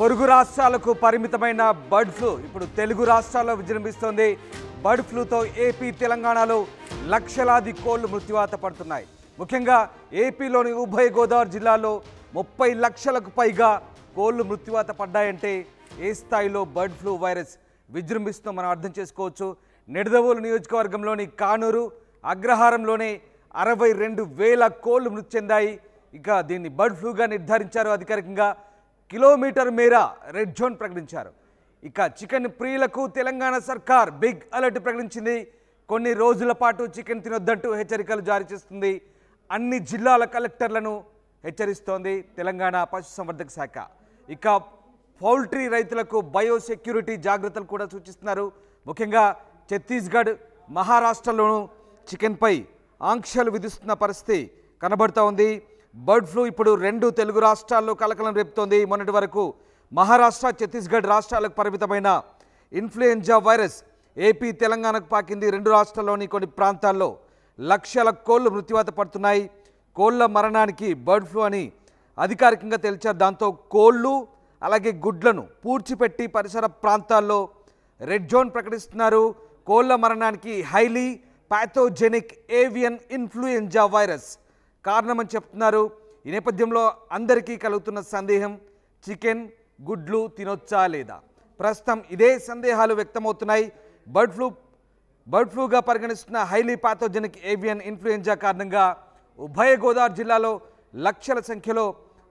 పొరుగు రాష్ట్రాలకు పరిమితమైన బర్డ్ ఫ్లూ ఇప్పుడు తెలుగు రాష్ట్రాల్లో విజృంభిస్తోంది. బర్డ్ ఫ్లూతో ఏపీ తెలంగాణలో లక్షలాది కోళ్లు మృత్యువాత పడుతున్నాయి. ముఖ్యంగా ఏపీలోని ఉభయ గోదావరి జిల్లాల్లో 30 లక్షలకు పైగా కోళ్లు మృత్యువాత పడ్డాయంటే ఏ స్థాయిలో బర్డ్ ఫ్లూ వైరస్ విజృంభిస్తుందో మనం అర్థం చేసుకోవచ్చు. నిడదవోలు నియోజకవర్గంలోని కానూరు అగ్రహారంలోనే 62,000 కోళ్లు మృతి చెందాయి. ఇక దీన్ని బర్డ్ ఫ్లూగా నిర్ధారించారు. అధికారికంగా కిలోమీటర్ మేర రెడ్ జోన్ ప్రకటించారు. ఇక చికెన్ ప్రియులకు తెలంగాణ సర్కార్ బిగ్ అలర్ట్ ప్రకటించింది. కొన్ని రోజుల పాటు చికెన్ తినొద్దంటూ హెచ్చరికలు జారీ చేస్తుంది. అన్ని జిల్లాల కలెక్టర్లను హెచ్చరిస్తోంది తెలంగాణ పశుసంవర్ధక శాఖ. ఇక పౌల్ట్రీ రైతులకు బయోసెక్యూరిటీ జాగ్రత్తలు కూడా సూచిస్తున్నారు. ముఖ్యంగా ఛత్తీస్గఢ్, మహారాష్ట్రలోనూ చికెన్పై ఆంక్షలు విధిస్తున్న పరిస్థితి కనబడుతూ ఉంది. బర్డ్ ఫ్లూ ఇప్పుడు 2 తెలుగు రాష్ట్రాల్లో కలకలం రేపుతోంది. మొన్నటి వరకు మహారాష్ట్ర, ఛత్తీస్గఢ్ రాష్ట్రాలకు పరిమితమైన ఇన్ఫ్లుయెంజా వైరస్ ఏపీ, తెలంగాణకు పాకింది. 2 రాష్ట్రాల్లోని కొన్ని ప్రాంతాల్లో లక్షల కోళ్లు మృత్యువాత పడుతున్నాయి. కోళ్ల మరణానికి బర్డ్ ఫ్లూ అని అధికారికంగా తేల్చారు. దాంతో కోళ్లు అలాగే గుడ్లను పూడ్చిపెట్టి పరిసర ప్రాంతాల్లో రెడ్ జోన్ ప్రకటిస్తున్నారు. కోళ్ల మరణానికి highly pathogenic avian influenza virus కారణమని చెప్తున్నారు. ఈ నేపథ్యంలో అందరికీ కలుగుతున్న సందేహం, చికెన్, గుడ్లు తినొచ్చా లేదా? ప్రస్తుతం ఇదే సందేహాలు వ్యక్తమవుతున్నాయి. బర్డ్ ఫ్లూగా పరిగణిస్తున్న హైలీ ప్యాథోజెనిక్ ఏవియన్ ఇన్ఫ్లుయెంజా కారణంగా ఉభయ గోదావరి జిల్లాలో లక్షల సంఖ్యలో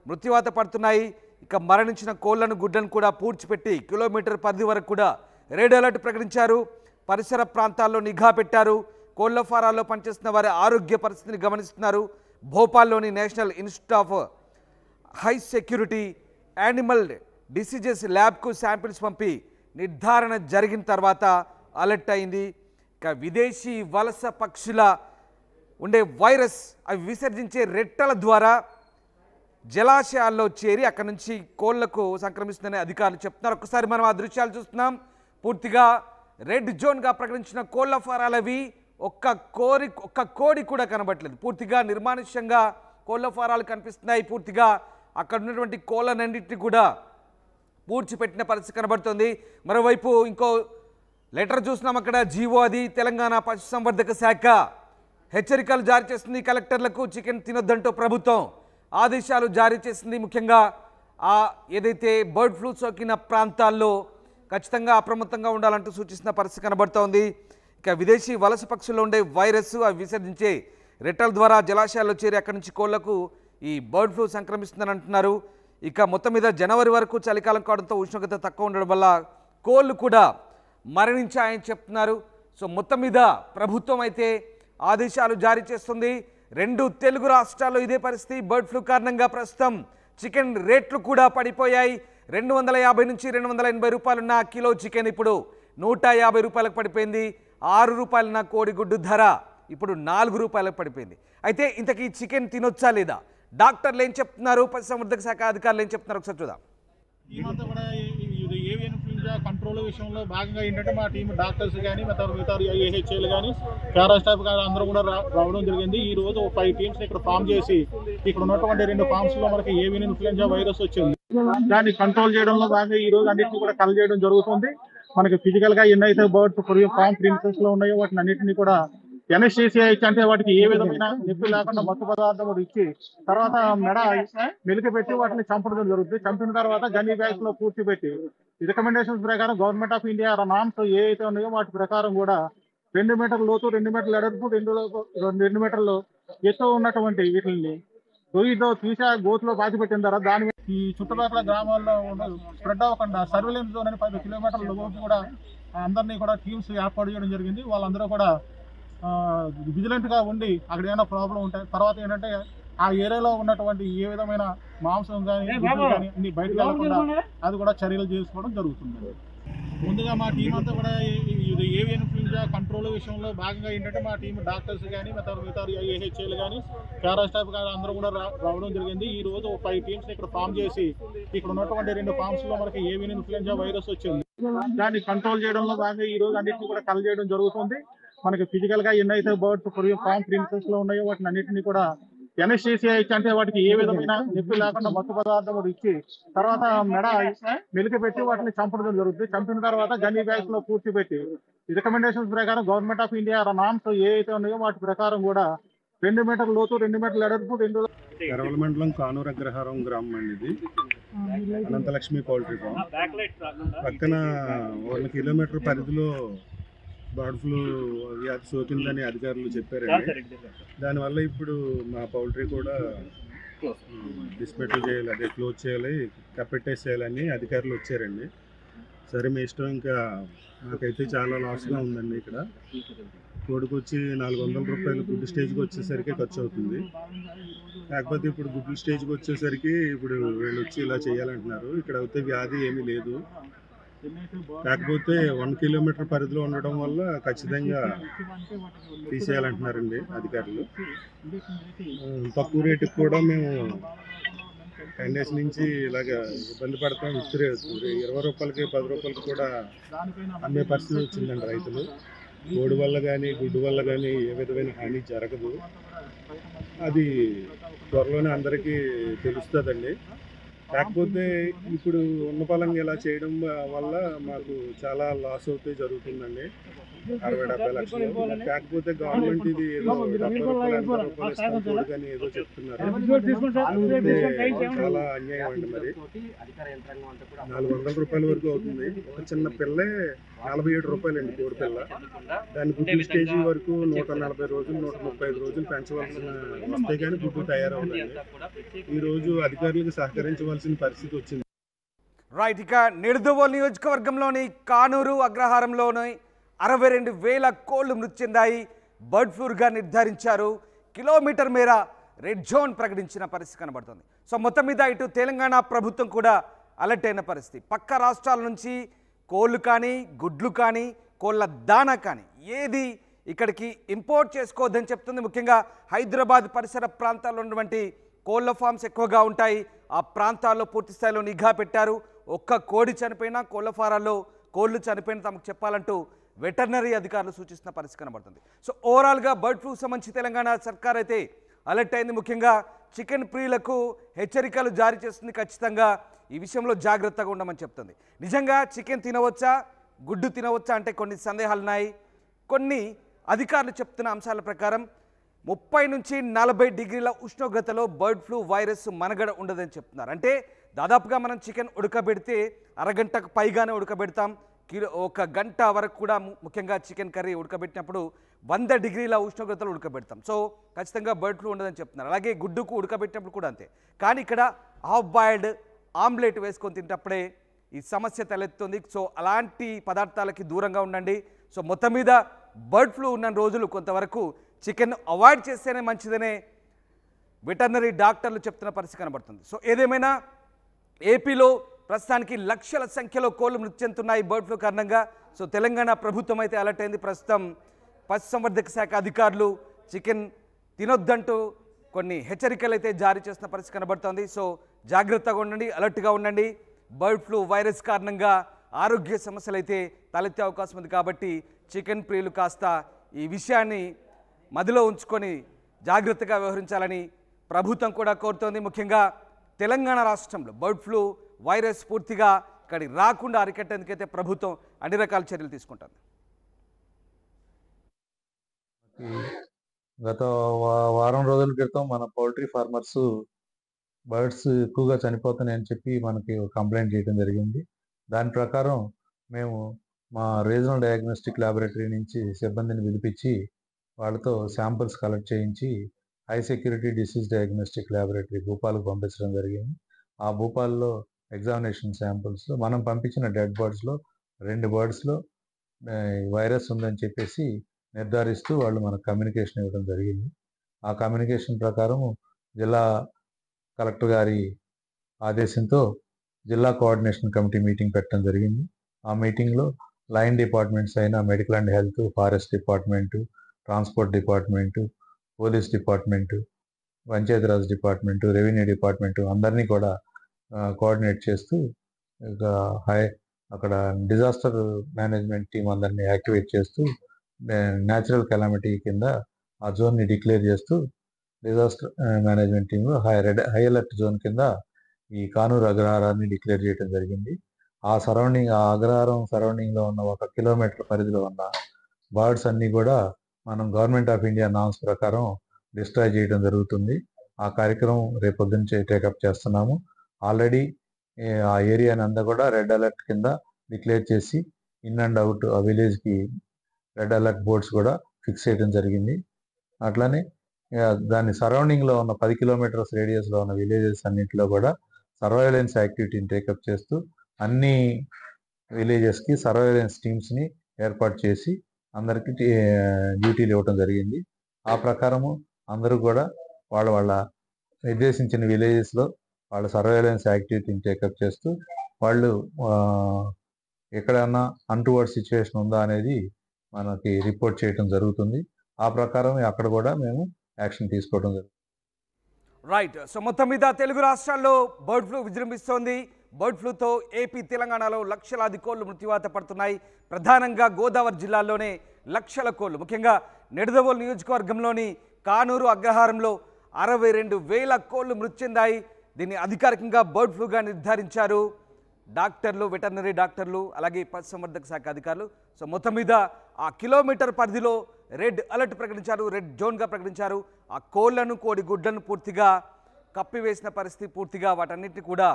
మృత్యువాత పడుతున్నాయి. ఇక మరణించిన కోళ్లను, గుడ్లను కూడా పూడ్చిపెట్టి కిలోమీటర్ పరిధి వరకు కూడా రెడ్ అలర్ట్ ప్రకటించారు. పరిసర ప్రాంతాల్లో నిఘా పెట్టారు. కోళ్ల ఫారాల్లో పనిచేస్తున్న వారి ఆరోగ్య పరిస్థితిని గమనిస్తున్నారు. భోపాల్లోని national institute of high security animal diseases ల్యాబ్కు శాంపిల్స్ పంపి నిర్ధారణ జరిగిన తర్వాత అలర్ట్ అయింది. ఇక విదేశీ వలస పక్షుల ఉండే వైరస్ అవి విసర్జించే రెట్టల ద్వారా జలాశయాల్లో చేరి అక్కడి నుంచి కోళ్లకు సంక్రమిస్తుందని అధికారులు చెప్తున్నారు. ఒకసారి మనం ఆ దృశ్యాలు చూస్తున్నాం. పూర్తిగా రెడ్ జోన్గా ప్రకటించిన కోళ్ల ఫారాలవి ఒక్క కోడి కూడా కనబడట్లేదు. పూర్తిగా నిర్మానుష్యంగా కోళ్ల ఫారాలు కనిపిస్తున్నాయి. పూర్తిగా అక్కడ ఉన్నటువంటి కోళ్లన్నింటినీ కూడా పూడ్చిపెట్టిన పరిస్థితి కనబడుతుంది. మరోవైపు ఇంకో లెటర్ చూస్తున్నాం. అక్కడ జీవో, అది తెలంగాణ పశుసంవర్ధక శాఖ హెచ్చరికలు జారీ చేస్తుంది. కలెక్టర్లకు చికెన్ తినొద్దంటూ ప్రభుత్వం ఆదేశాలు జారీ చేసింది. ముఖ్యంగా ఏదైతే బర్డ్ ఫ్లూ సోకిన ప్రాంతాల్లో ఖచ్చితంగా అప్రమత్తంగా ఉండాలంటూ సూచిస్తున్న పరిస్థితి కనబడుతోంది. ఇక విదేశీ వలస పక్షుల్లో ఉండే వైరస్ అవి విసర్జించే రెట్టల ద్వారా జలాశయాల్లో చేరి అక్కడి నుంచి కోళ్లకు ఈ బర్డ్ ఫ్లూ సంక్రమిస్తుందని అంటున్నారు. ఇక మొత్తం మీద జనవరి వరకు చలికాలం కావడంతో ఉష్ణోగ్రత తక్కువ ఉండడం వల్ల కోళ్లు కూడా మరణించాయని చెప్తున్నారు. సో మొత్తం మీద ప్రభుత్వం అయితే ఆదేశాలు జారీ చేస్తుంది. 2 తెలుగు రాష్ట్రాల్లో ఇదే పరిస్థితి. బర్డ్ ఫ్లూ కారణంగా ప్రస్తుతం చికెన్ రేట్లు కూడా పడిపోయాయి. 250 నుంచి 280 రూపాయలున్న కిలో చికెన్ ఇప్పుడు 150 రూపాయలకు పడిపోయింది. 6 రూపాయలున్న కోడిగుడ్డు ధర ఇప్పుడు 4 రూపాయలకు పడిపోయింది. అయితే ఇంతకీ చికెన్ తినొచ్చా లేదా? డాక్టర్లు ఏం చెప్తున్నారు, పశుసంవర్ధక శాఖ అధికారులు ఏం చెప్తున్నారు ఒకసారి చూద్దాం. ఈ మధ్య కూడా ఏవియన్ ఇన్ఫ్లుయెంజా కంట్రోల్ విషయంలో భాగంగా ఏంటంటే మా టీం డాక్టర్స్ కానీ మిగతా ఏహెచ్ఏలు కానీ పారా స్టాఫ్ కానీ అందరూ కూడా రావడం జరిగింది. ఈ రోజు 5 టీమ్స్ ఇక్కడ ఫామ్ చేసి ఇక్కడ ఉన్నటువంటి 2 ఫామ్స్ లో మనకి ఏవియన్ ఇన్ఫ్లుయెంజా వైరస్ వచ్చింది. దాన్ని కంట్రోల్ చేయడంలో భాగంగా ఈ రోజు అన్నింటినీ కూడా కల్ చేయడం జరుగుతుంది. మనకి ఫిజికల్ గా ఎన్నైతే బర్డ్స్ ఫామ్ ప్రిన్సెస్ లో ఉన్నాయో వాటిని అన్నింటినీ కూడా ఎన్ఎస్టీసీ అంటే వాటికి ఏ విధమైన నొప్పి లేకుండా మత్తు పదార్థం ఇచ్చి తర్వాత మెడ మెలికి పెట్టి వాటిని చంపడం జరుగుతుంది. చంపిన తర్వాత గన్నీ బ్యాగ్స్ లో పూర్తిపెట్టి రికమెండేషన్స్ ప్రకారం గవర్నమెంట్ ఆఫ్ ఇండియా నామ్స్ ఏ అయితే ఉన్నాయో వాటి ప్రకారం కూడా 2 మీటర్ల లోతు, 2 మీటర్ల ఎడల్పు, 2 మీటర్లు ఎత్తు ఉన్నటువంటి వీటిని గొయ్యితో తీసి గోతులో పాతిపెట్టిన తర్వాత దాని ఈ చుట్టుపక్కల గ్రామాల్లో స్ప్రెడ్ అవ్వకుండా సర్వేలెన్స్ జోన్ అని 10 కిలోమీటర్ల లోపు కూడా అందరినీ కూడా టీమ్స్ ఏర్పాటు చేయడం జరిగింది. వాళ్ళందరూ కూడా విజిలెంట్ గా ఉండి అక్కడ ఏమైనా ప్రాబ్లం ఉంటాయి. తర్వాత ఏంటంటే ఆ ఏరియాలో ఉన్నటువంటి ఏ విధమైన మాంసం కానీ అన్ని బయటకు వెళ్ళకుండా అది కూడా చర్యలు చేసుకోవడం జరుగుతుంది. ముందుగా మా టీం అంతా కూడా ఏవియన్ ఇన్ఫ్లుయెంజా కంట్రోల్ విషయంలో భాగంగా ఏంటంటే మా టీం డాక్టర్స్ కానీ మిగతా ఏహెచ్ఏలు కానీ పారా స్టాఫ్ కానీ అందరూ కూడా రావడం జరిగింది. ఈ రోజు 5 టీమ్స్ ఇక్కడ ఫామ్ చేసి ఇక్కడ ఉన్నటువంటి 2 ఫామ్స్ లో మనకి ఏవియన్ ఇన్ఫ్లుయెంజా వైరస్ వచ్చింది. దాన్ని కంట్రోల్ చేయడంలో భాగంగా ఈ రోజు అన్నింటినీ కూడా కల్ చేయడం జరుగుతుంది. మనకి ఫిజికల్ గా ఎన్నైతే బర్డ్స్ ఫామ్ ప్రిన్సెస్ లో ఉన్నాయో వాటిని అన్నింటినీ కూడా ఎన్ఎస్టీసీఐ ఇచ్చి అంటే వాటికి ఏ విధమైన నొప్పి లేకుండా మత్తు పదార్థం కూడా ఇచ్చి తర్వాత మెడ మెలిక పెట్టి వాటిని చంపడం జరుగుతుంది. చంపిన తర్వాత గన్నీ బ్యాగ్స్ లో పూర్తి పెట్టి రికమెండేషన్స్ ప్రకారం గవర్నమెంట్ ఆఫ్ ఇండియా నామ్స్ ఏ అయితే ఉన్నాయో వాటి ప్రకారం కూడా 2 మీటర్ల లోతు 2 మీటర్ల ఎడల్పు 2 ఎర్రవల మండలం కానూరు అగ్రహారం గ్రామం అండి ఇది. అనంతలక్ష్మి పౌల్ట్రీ ఫామ్ పక్కన 1 కిలోమీటర్ పరిధిలో బర్డ్ ఫ్లూ వ్యాధి సోకిందని అధికారులు చెప్పారండి. దానివల్ల ఇప్పుడు మా పౌల్ట్రీ కూడా డిస్మెటల్ చేయాలి, అదే క్లోజ్ చేయాలి, కప్పెట్టేసేయాలని అధికారులు వచ్చారండి. సరే మీ ఇష్టం, ఇంకా నాకైతే చాలా లాస్గా ఉందండి. ఇక్కడ కోడికి వచ్చి 400 రూపాయలు గుడ్డు స్టేజ్కి వచ్చేసరికి ఖర్చు అవుతుంది. కాకపోతే ఇప్పుడు గుడ్డు స్టేజ్కి వచ్చేసరికి ఇప్పుడు వీళ్ళు వచ్చి ఇలా చేయాలంటున్నారు. ఇక్కడ అయితే వ్యాధి ఏమీ లేదు, కాకపోతే 1 కిలోమీటర్ పరిధిలో ఉండడం వల్ల ఖచ్చితంగా తీసేయాలంటున్నారండి అధికారులు. తక్కువ రేటుకి కూడా మేము 10 డేస్ నుంచి ఇలాగ ఇబ్బంది పడతాం. 20 రూపాయలకి 10 రూపాయలకి కూడా అమ్మే పరిస్థితి వచ్చిందండి రైతులు. కోడి వల్ల కానీ గుడ్డు వల్ల కానీ ఏ విధమైన హాని జరగదు. అది త్వరలోనే అందరికీ తెలుస్తుందండి. కాకపోతే ఇప్పుడు ఉన్న పలంగా ఇలా చేయడం వల్ల మాకు చాలా లాస్ అవుతే జరుగుతుందండి, 60-70 లక్షలు. కాకపోతే గవర్నమెంట్ ఇది ఏదో 70 రూపాయలు 80 రూపాయలు ఇస్తాం కోడి కానీ ఏదో చెప్తున్నారు. చాలా అన్యాయం అండి. మరి 400 రూపాయల వరకు అవుతుంది. ఒక చిన్న పిల్లే 47 రూపాయలండి కోడి పిల్ల. దాని గుడ్డు స్టేజీ వరకు 140 రోజులు 135 రోజులు పెంచవలసిన వస్తే కానీ గుడ్డు తయారవుతుంది. ఈరోజు అధికారులకు సహకరించవలసిన పరిస్థితి వచ్చింది. రైట్, ఇక నిడదవోలు నియోజకవర్గంలోని కానూరు అగ్రహారంలోని 62,000 కోళ్లు మృతి చెందాయి. బర్డ్ ఫ్లూగా నిర్ధారించారు. కిలోమీటర్ మేర రెడ్ జోన్ ప్రకటించిన పరిస్థితి కనబడుతుంది. సో మొత్తం మీద ఇటు తెలంగాణ ప్రభుత్వం కూడా అలర్ట్ అయిన పరిస్థితి. పక్క రాష్ట్రాల నుంచి కోళ్ళు కానీ గుడ్లు కానీ కోళ్ళ దానా కానీ ఏది ఇక్కడికి ఇంపోర్ట్ చేసుకోవద్దని చెప్తుంది. ముఖ్యంగా హైదరాబాద్ పరిసర ప్రాంతాల్లో ఉన్నటువంటి కోళ్ళ ఫామ్స్ ఎక్కువగా ఉంటాయి. ఆ ప్రాంతాల్లో పూర్తి స్థాయిలో నిఘా పెట్టారు. ఒక్క కోడి చనిపోయినా కోళ్ళ ఫారాల్లో కోళ్ళు చనిపోయినా తమకు చెప్పాలంటూ వెటర్నరీ అధికారులు సూచిస్తున్న పరిస్థితి కనబడుతుంది. సో ఓవరాల్గా బర్డ్ ఫ్లూ సంబంధించి తెలంగాణ సర్కార్ అయితే అలర్ట్ అయింది. ముఖ్యంగా చికెన్ ప్రియులకు హెచ్చరికలు జారీ చేస్తుంది. ఖచ్చితంగా ఈ విషయంలో జాగ్రత్తగా ఉండమని చెప్తుంది. నిజంగా చికెన్ తినవచ్చా గుడ్డు తినవచ్చా అంటే కొన్ని సందేహాలు ఉన్నాయి. కొన్ని అధికారులు చెప్తున్న అంశాల ప్రకారం 30 నుంచి 40 డిగ్రీల ఉష్ణోగ్రతలో బర్డ్ ఫ్లూ వైరస్ మనగడ ఉండదని చెప్తున్నారు. అంటే దాదాపుగా మనం చికెన్ ఉడకబెడితే అరగంటకు పైగానే ఉడకబెడతాం. ఒక గంట వరకు కూడా ముఖ్యంగా చికెన్ కర్రీ ఉడకబెట్టినప్పుడు 100 డిగ్రీల ఉష్ణోగ్రతలు ఉడకబెడతాం. సో ఖచ్చితంగా బర్డ్ ఫ్లూ ఉండదని చెప్తున్నారు. అలాగే గుడ్డుకు ఉడకబెట్టినప్పుడు కూడా అంతే. కానీ ఇక్కడ హాఫ్ బాయిల్డ్ ఆమ్లెట్ వేసుకొని తింటప్పుడే ఈ సమస్య తలెత్తుంది. సో అలాంటి పదార్థాలకి దూరంగా ఉండండి. సో మొత్తం మీద బర్డ్ ఫ్లూ ఉన్న రోజులు కొంతవరకు చికెన్ అవాయిడ్ చేస్తేనే మంచిదనే వెటర్నరీ డాక్టర్లు చెప్తున్న పరిస్థితి కనబడుతుంది. సో ఏదేమైనా ఏపీలో ప్రస్తుతానికి లక్షల సంఖ్యలో కోళ్లు మృతి చెందుతున్నాయి బర్డ్ ఫ్లూ కారణంగా. సో తెలంగాణ ప్రభుత్వం అయితే అలర్ట్ అయింది. ప్రస్తుతం పశుసంవర్ధక శాఖ అధికారులు చికెన్ తినొద్దంటూ కొన్ని హెచ్చరికలు అయితే జారీ చేస్తున్న పరిస్థితి కనబడుతోంది. సో జాగ్రత్తగా ఉండండి, అలర్ట్గా ఉండండి. బర్డ్ ఫ్లూ వైరస్ కారణంగా ఆరోగ్య సమస్యలు అయితే తలెత్తే అవకాశం ఉంది. కాబట్టి చికెన్ ప్రియులు కాస్త ఈ విషయాన్ని మదిలో ఉంచుకొని జాగ్రత్తగా వ్యవహరించాలని ప్రభుత్వం కూడా కోరుతోంది. ముఖ్యంగా తెలంగాణ రాష్ట్రంలో బర్డ్ ఫ్లూ వైరస్ పూర్తిగా ఇక్కడికి రాకుండా అరికట్టేందుకైతే ప్రభుత్వం అన్ని రకాల చర్యలు తీసుకుంటుంది. గత వారం రోజుల క్రితం మన పౌల్ట్రీ ఫార్మర్స్ బర్డ్స్ ఎక్కువగా చనిపోతున్నాయని చెప్పి మనకి కంప్లైంట్ చేయడం జరిగింది. దాని ప్రకారం మేము మా రీజనల్ డయాగ్నోస్టిక్ ల్యాబొరేటరీ నుంచి సిబ్బందిని పిలిపించి వాళ్ళతో శాంపిల్స్ కలెక్ట్ చేయించి high security disease diagnostic laboratory భూపాల్కి పంపించడం జరిగింది. ఆ భూపాల్లో ఎగ్జామినేషన్ శాంపిల్స్లో మనం పంపించిన డెడ్ బర్డ్స్లో 2 బర్డ్స్లో వైరస్ ఉందని చెప్పేసి నిర్ధారిస్తూ వాళ్ళు మనకు కమ్యూనికేషన్ ఇవ్వడం జరిగింది. ఆ కమ్యూనికేషన్ ప్రకారం జిల్లా కలెక్టర్ గారి ఆదేశంతో జిల్లా కోఆర్డినేషన్ కమిటీ మీటింగ్ పెట్టడం జరిగింది. ఆ మీటింగ్లో లైన్ డిపార్ట్మెంట్స్ అయిన medical and health, forest department, transport department, police department, Panchayati Raj department, revenue department అందరినీ కూడా కోఆర్డినేట్ చేస్తూ అక్కడ డిజాస్టర్ మేనేజ్మెంట్ టీం అందరినీ యాక్టివేట్ చేస్తూ న్యాచురల్ కెలామిటీ కింద ఆ జోన్ని డిక్లేర్ చేస్తూ disaster management team high alert zone కింద ఈ కానూరు అగ్రహారాన్ని డిక్లేర్ చేయడం జరిగింది. ఆ అగ్రహారం సరౌండింగ్లో ఉన్న 1 కిలోమీటర్ పరిధిలో ఉన్న బర్డ్స్ అన్నీ కూడా మనం గవర్నమెంట్ ఆఫ్ ఇండియా నామ్స్ ప్రకారం డిస్ట్రాయ్ చేయడం జరుగుతుంది. ఆ కార్యక్రమం రేపొద్దునుంచి టేకప్ చేస్తున్నాము. ఆల్రెడీ ఆ ఏరియాని అంతా కూడా రెడ్ అలర్ట్ కింద డిక్లేర్ చేసి ఇన్ అండ్ అవుట్ ఆ విలేజ్కి రెడ్ అలర్ట్ బోర్డ్స్ కూడా ఫిక్స్ చేయడం జరిగింది. అట్లానే దాని సరౌండింగ్లో ఉన్న 10 కిలోమీటర్స్ రేడియస్లో ఉన్న విలేజెస్ అన్నింటిలో కూడా సర్వైలెన్స్ యాక్టివిటీని టేకప్ చేస్తూ అన్ని విలేజెస్కి సర్వైలెన్స్ టీమ్స్ని ఏర్పాటు చేసి అందరికీ డ్యూటీలు ఇవ్వడం జరిగింది. ఆ ప్రకారము అందరూ కూడా వాళ్ళ నిర్దేశించిన విలేజెస్లో వాళ్ళ సర్వైలెన్స్ యాక్టివిటీని టేకప్ చేస్తూ వాళ్ళు ఎక్కడన్నా అన్టువర్డ్ సిచ్యువేషన్ ఉందా అనేది మనకి రిపోర్ట్ చేయడం జరుగుతుంది. ఆ ప్రకారం అక్కడ కూడా మేము యాక్షన్ తీసుకోవడం జరుగుతుంది. రైట్. సో మొత్తం మీద తెలుగు రాష్ట్రాల్లో బర్డ్ ఫ్లూ విజృంభిస్తోంది. బర్డ్ ఫ్లూతో ఏపీ తెలంగాణలో లక్షలాది కోళ్లు మృత్యువాత పడుతున్నాయి. ప్రధానంగా గోదావరి జిల్లాల్లోనే లక్షల కోళ్లు, ముఖ్యంగా నిడదవోలు నియోజకవర్గంలోని కానూరు అగ్రహారంలో 62,000 కోళ్లు మృతి చెందాయి. దీన్ని అధికారికంగా బర్డ్ ఫ్లూగా నిర్ధారించారు డాక్టర్లు, వెటర్నరీ డాక్టర్లు, అలాగే పశుసంవర్ధక శాఖ అధికారులు. సో మొత్తం మీద ఆ కిలోమీటర్ పరిధిలో రెడ్ అలర్ట్ ప్రకటించారు, రెడ్ జోన్గా ప్రకటించారు. ఆ కోళ్లను, కోడి గుడ్లను పూర్తిగా కప్పివేసిన పరిస్థితి, పూర్తిగా వాటన్నిటిని కూడా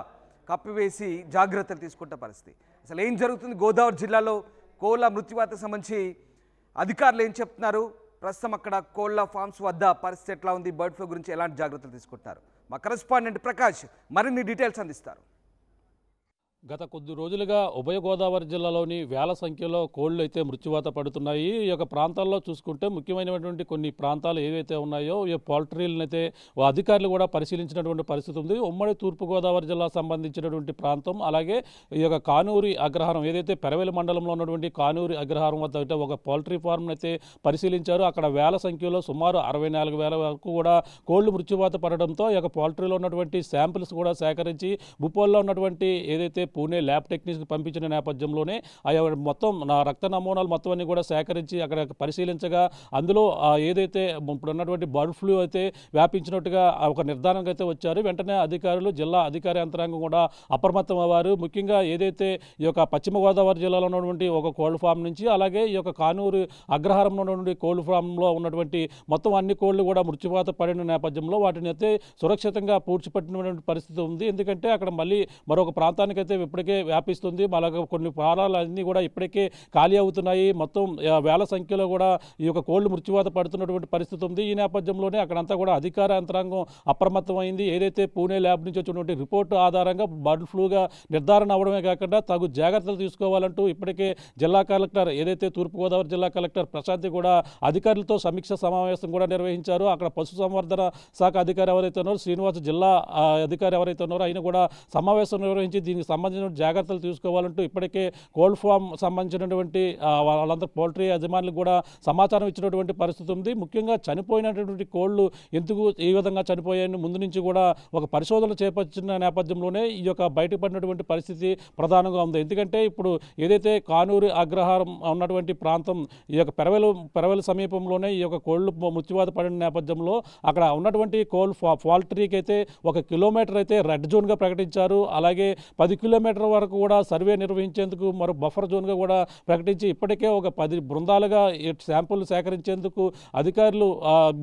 కప్పివేసి జాగ్రత్తలు తీసుకుంటున్న పరిస్థితి. అసలు ఏం జరుగుతుంది గోదావరి జిల్లాలో కోళ్ల మృత్యువాత సంబంధించి అధికారులు ఏం చెప్తున్నారు, ప్రస్తుతం అక్కడ కోళ్ల ఫార్మ్స్ వద్ద పరిస్థితి ఎట్లా ఉంది, బర్డ్ ఫ్లూ గురించి ఎలాంటి జాగ్రత్తలు తీసుకుంటున్నారు, మా కరెస్పాండెంట్ ప్రకాష్ మరిన్ని డీటెయిల్స్ అందిస్తారు. గత కొద్ది రోజులుగా ఉభయ గోదావరి జిల్లాలోని వేల సంఖ్యలో కోళ్లు అయితే మృత్యువాత పడుతున్నాయి. ఈ యొక్క ప్రాంతాల్లో చూసుకుంటే ముఖ్యమైనటువంటి కొన్ని ప్రాంతాలు ఏవైతే ఉన్నాయో ఈ పౌల్ట్రీలను అయితే అధికారులు కూడా పరిశీలించినటువంటి పరిస్థితి ఉంది. ఉమ్మడి తూర్పుగోదావరి జిల్లా సంబంధించినటువంటి ప్రాంతం, అలాగే ఈ యొక్క కానూరి అగ్రహారం ఏదైతే పెరవేలి మండలంలో ఉన్నటువంటి కానూరి అగ్రహారం వద్ద అయితే ఒక పౌల్ట్రీ ఫార్మ్ అయితే పరిశీలించారు. అక్కడ వేల సంఖ్యలో సుమారు 64,000 వరకు కూడా కోళ్లు మృత్యువాత పడడంతో ఈ యొక్క పౌల్ట్రీలో ఉన్నటువంటి శాంపిల్స్ కూడా సేకరించి భూపాల్లో ఉన్నటువంటి ఏదైతే పూణే ల్యాబ్ టెక్నీషియన్కి పంపించిన నేపథ్యంలోనే మొత్తం రక్త నమూనాలు మొత్తం అన్ని కూడా సేకరించి అక్కడ పరిశీలించగా అందులో ఏదైతే ఇప్పుడు ఉన్నటువంటి బర్డ్ ఫ్లూ అయితే వ్యాపించినట్టుగా ఒక నిర్ధారణకు అయితే వచ్చారు. వెంటనే అధికారులు, జిల్లా అధికార యంత్రాంగం కూడా అప్రమత్తం అవ్వారు. ముఖ్యంగా ఏదైతే ఈ యొక్క పశ్చిమ గోదావరి జిల్లాలో ఉన్నటువంటి ఒక కోల్డ్ ఫామ్ నుంచి, అలాగే ఈ యొక్క కానూరు అగ్రహారంలో ఉన్నటువంటి కోల్డ్ ఫామ్లో ఉన్నటువంటి మొత్తం అన్ని కోళ్లు కూడా మృత్యువాత పడిన నేపథ్యంలో వాటిని అయితే సురక్షితంగా పూడ్చిపెట్టినటువంటి పరిస్థితి ఉంది. ఎందుకంటే అక్కడ మళ్ళీ మరొక ప్రాంతానికి అయితే ఇప్పటికే వ్యాపిస్తుంది. అలాగే కొన్ని ఫారాలు అన్నీ కూడా ఇప్పటికే ఖాళీ అవుతున్నాయి. మొత్తం వేల సంఖ్యలో కూడా ఈ యొక్క కోళ్లు మృత్యువాత పడుతున్నటువంటి పరిస్థితి ఉంది. ఈ నేపథ్యంలోనే అక్కడంతా కూడా అధికార యంత్రాంగం అప్రమత్తమైంది. ఏదైతే పూణే ల్యాబ్ నుంచి వచ్చినటువంటి రిపోర్టు ఆధారంగా బర్డ్ ఫ్లూగా నిర్ధారణ అవడమే కాకుండా తగు జాగ్రత్తలు తీసుకోవాలంటూ ఇప్పటికే జిల్లా కలెక్టర్, ఏదైతే తూర్పుగోదావరి జిల్లా కలెక్టర్ ప్రశాంతి కూడా అధికారులతో సమీక్ష సమావేశం కూడా నిర్వహించారు. అక్కడ పశుసంవర్ధన శాఖ అధికారి ఎవరైతే ఉన్నారో శ్రీనివాస్, జిల్లా అధికారి ఎవరైతే ఉన్నారో ఆయన కూడా సమావేశం నిర్వహించి దీనికి సంబంధించిన జాగ్రత్తలు తీసుకోవాలంటూ ఇప్పటికే కోల్డ్ ఫామ్ సంబంధించినటువంటి వాళ్ళందరూ పౌల్ట్రీ యజమానులకు కూడా సమాచారం ఇచ్చినటువంటి పరిస్థితి ఉంది. ముఖ్యంగా చనిపోయినటువంటి కోళ్లు ఎందుకు ఈ విధంగా చనిపోయాయని ముందు నుంచి కూడా ఒక పరిశోధన చేపట్టిన నేపథ్యంలోనే ఈ యొక్క బయటపడినటువంటి పరిస్థితి ప్రధానంగా ఉంది. ఎందుకంటే ఇప్పుడు ఏదైతే కానూరు అగ్రహారం ఉన్నటువంటి ప్రాంతం ఈ యొక్క పెరవేలు సమీపంలోనే ఈ యొక్క కోళ్లు మృత్యువాత పడిన నేపథ్యంలో అక్కడ ఉన్నటువంటి పౌల్ట్రీకి అయితే 1 కిలోమీటర్ అయితే రెడ్ జోన్గా ప్రకటించారు. అలాగే 10 కిలోమీటర్ల వరకు కూడా సర్వే నిర్వహించేందుకు మరో బఫర్ జోన్గా కూడా ప్రకటించి ఇప్పటికే ఒక 10 బృందాలుగా శాంపుల్ సేకరించేందుకు అధికారులు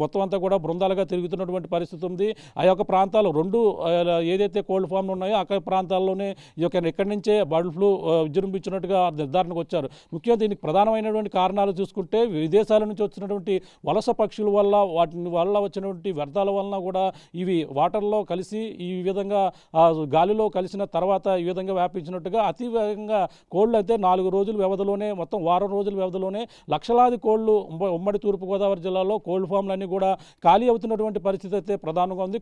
మొత్తం అంతా కూడా బృందాలుగా తిరుగుతున్నటువంటి పరిస్థితి ఉంది. ఆ యొక్క ప్రాంతాలు రెండు ఏదైతే కోల్డ్ ఫామ్లు ఉన్నాయో అక్కడ ప్రాంతాల్లోనే ఈ యొక్క ఇక్కడి నుంచే బర్డ్ ఫ్లూ విజృంభించినట్టుగా నిర్ధారణకు వచ్చారు. ముఖ్యంగా దీనికి ప్రధానమైనటువంటి కారణాలు చూసుకుంటే విదేశాల నుంచి వచ్చినటువంటి వలస పక్షుల వల్ల, వాటి వల్ల వచ్చినటువంటి వ్యర్థాల వలన కూడా ఇవి వాటర్లో కలిసి ఈ విధంగా గాలిలో కలిసిన తర్వాత ఈ విధంగా వ్యాపించినట్టుగా అతి వేగంగా కోళ్ళు అయితే 4 రోజుల వ్యవధిలోనే, మొత్తం వారం రోజుల వ్యవధిలోనే లక్షలాది కోళ్ళు ఉమ్మడి తూర్పుగోదావరి జిల్లాలో కోల్డ్ ఫామ్లన్నీ కూడా ఖాళీ అవుతున్నటువంటి పరిస్థితి అయితే ప్రధానంగా ఉంది.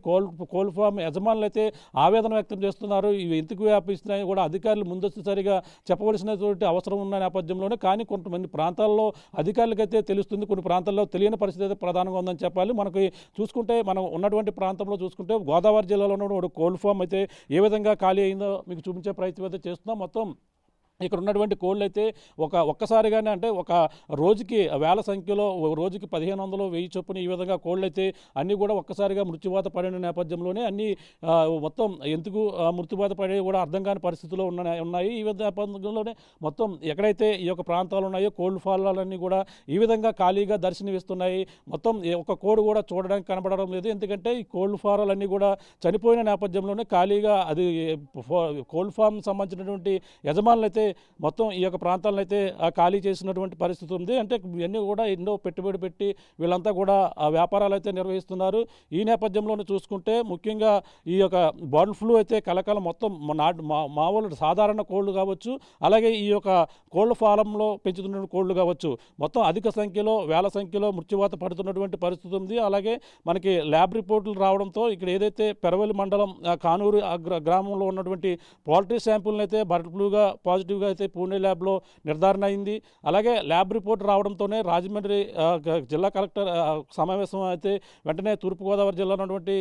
కోల్డ్ ఫామ్ యజమానులు అయితే ఆవేదన వ్యక్తం చేస్తున్నారు. ఇవి ఎందుకు వ్యాపిస్తున్నాయి కూడా అధికారులు ముందస్తుసరిగా చెప్పవలసినటువంటి అవసరం ఉన్న నేపథ్యంలోనే, కానీ కొంతమంది ప్రాంతాల్లో అధికారులకైతే తెలుస్తుంది, కొన్ని ప్రాంతాల్లో తెలియని పరిస్థితి అయితే ప్రధానంగా ఉందని చెప్పాలి. మనకి చూసుకుంటే మనం ఉన్నటువంటి ప్రాంతంలో చూసుకుంటే గోదావరి జిల్లాలో ఉన్న కోల్డ్ ఫామ్ అయితే ఏ విధంగా ఖాళీ అయిందో మీకు చూపించే ప్రయత్నం అయితే చేస్తున్నాం. మొత్తం ఇక్కడ ఉన్నటువంటి కోళ్ళు అయితే ఒక్కసారిగానే అంటే ఒక రోజుకి వేల సంఖ్యలో రోజుకి 1500 1000 చొప్పున ఈ విధంగా కోళ్ళు అయితే అన్నీ కూడా ఒక్కసారిగా మృత్యువాత పడిన నేపథ్యంలోనే అన్నీ మొత్తం ఎందుకు మృత్యువాత పడేవి కూడా అర్థం కాని పరిస్థితుల్లో ఉన్నాయి. ఈ నేపథ్యంలోనే మొత్తం ఎక్కడైతే ఈ యొక్క ప్రాంతాలు ఉన్నాయో కోళ్ళు ఫారాలన్నీ కూడా ఈ విధంగా ఖాళీగా దర్శనమిస్తున్నాయి. మొత్తం ఒక కోడి కూడా చూడడానికి కనబడడం లేదు. ఎందుకంటే ఈ కోళ్ళు ఫారాలన్నీ కూడా చనిపోయిన నేపథ్యంలోనే ఖాళీగా అది కోల్డ్ ఫార్మ్ సంబంధించినటువంటి యజమానులు అయితే మొత్తం ఈ యొక్క ప్రాంతాలను అయితే ఖాళీ చేసినటువంటి పరిస్థితి ఉంది. అంటే ఇవన్నీ కూడా ఎన్నో పెట్టుబడి పెట్టి వీళ్ళంతా కూడా ఆ వ్యాపారాలు అయితే నిర్వహిస్తున్నారు. ఈ నేపథ్యంలోనే చూసుకుంటే ముఖ్యంగా ఈ యొక్క బర్డ్ ఫ్లూ అయితే కలకాలం మొత్తం మామూలు సాధారణ కోళ్ళు కావచ్చు, అలాగే ఈ యొక్క కోళ్ళ ఫారంలో పెంచుతున్న కోళ్ళు కావచ్చు, మొత్తం అధిక సంఖ్యలో వేల సంఖ్యలో మృత్యువాత పడుతున్నటువంటి పరిస్థితి ఉంది. అలాగే మనకి ల్యాబ్ రిపోర్టులు రావడంతో ఇక్కడ ఏదైతే పెరవలి మండలం కానూరు గ్రామంలో ఉన్నటువంటి పౌల్ట్రీ శాంపుల్ని అయితే బర్డ్ ఫ్లూగా పాజిటివ్గా అయితే పూణే ల్యాబ్లో నిర్ధారణ అయింది. అలాగే ల్యాబ్ రిపోర్ట్ రావడంతోనే రాజమండ్రి జిల్లా కలెక్టర్ సమావేశం అయితే వెంటనే తూర్పుగోదావరి జిల్లా ఉన్నటువంటి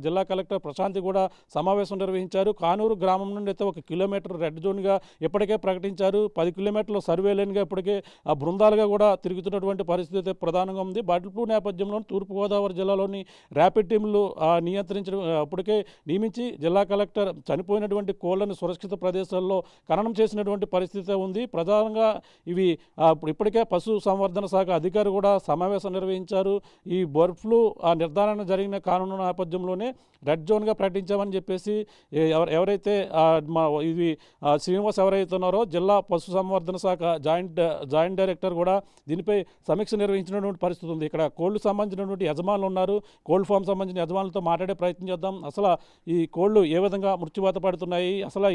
జిల్లా కలెక్టర్ ప్రశాంతి కూడా సమావేశం నిర్వహించారు. కానూరు గ్రామం నుండి అయితే 1 కిలోమీటర్ రెడ్ జోన్గా ఇప్పటికే ప్రకటించారు. 10 కిలోమీటర్ల సర్వే లైన్గా ఇప్పటికే బృందాలుగా కూడా తిరుగుతున్నటువంటి పరిస్థితి అయితే ప్రధానంగా ఉంది. బర్డ్ ఫ్లూ నేపథ్యంలో తూర్పుగోదావరి జిల్లాలోని ర్యాపిడ్ టీంలు నియంత్రించడం అప్పటికే నియమించి జిల్లా కలెక్టర్ చనిపోయినటువంటి కోళ్లను సురక్షిత ప్రదేశాల్లో ఖననం చేసినటువంటి పరిస్థితి ఉంది. ప్రధానంగా ఇవి ఇప్పటికే పశు సంవర్ధన శాఖ అధికారి కూడా సమావేశం నిర్వహించారు. ఈ బర్డ్ ఫ్లూ నిర్ధారణ జరిగిన కానున్న నేపథ్యంలోనే రెడ్ జోన్గా ప్రకటించామని చెప్పేసి ఎవరైతే ఇది శ్రీనివాస్ ఎవరైతే ఉన్నారో జిల్లా పశు సంవర్ధన శాఖ జాయింట్ డైరెక్టర్ కూడా దీనిపై సమీక్ష నిర్వహించినటువంటి పరిస్థితి ఉంది. ఇక్కడ కోళ్లు సంబంధించినటువంటి యజమానులు ఉన్నారు. కోల్డ్ ఫామ్ సంబంధించిన యజమానులతో మాట్లాడే ప్రయత్నం చేద్దాం. అసలు ఈ కోళ్లు ఏ విధంగా మృత్యువాత పడుతున్నాయి, అసలు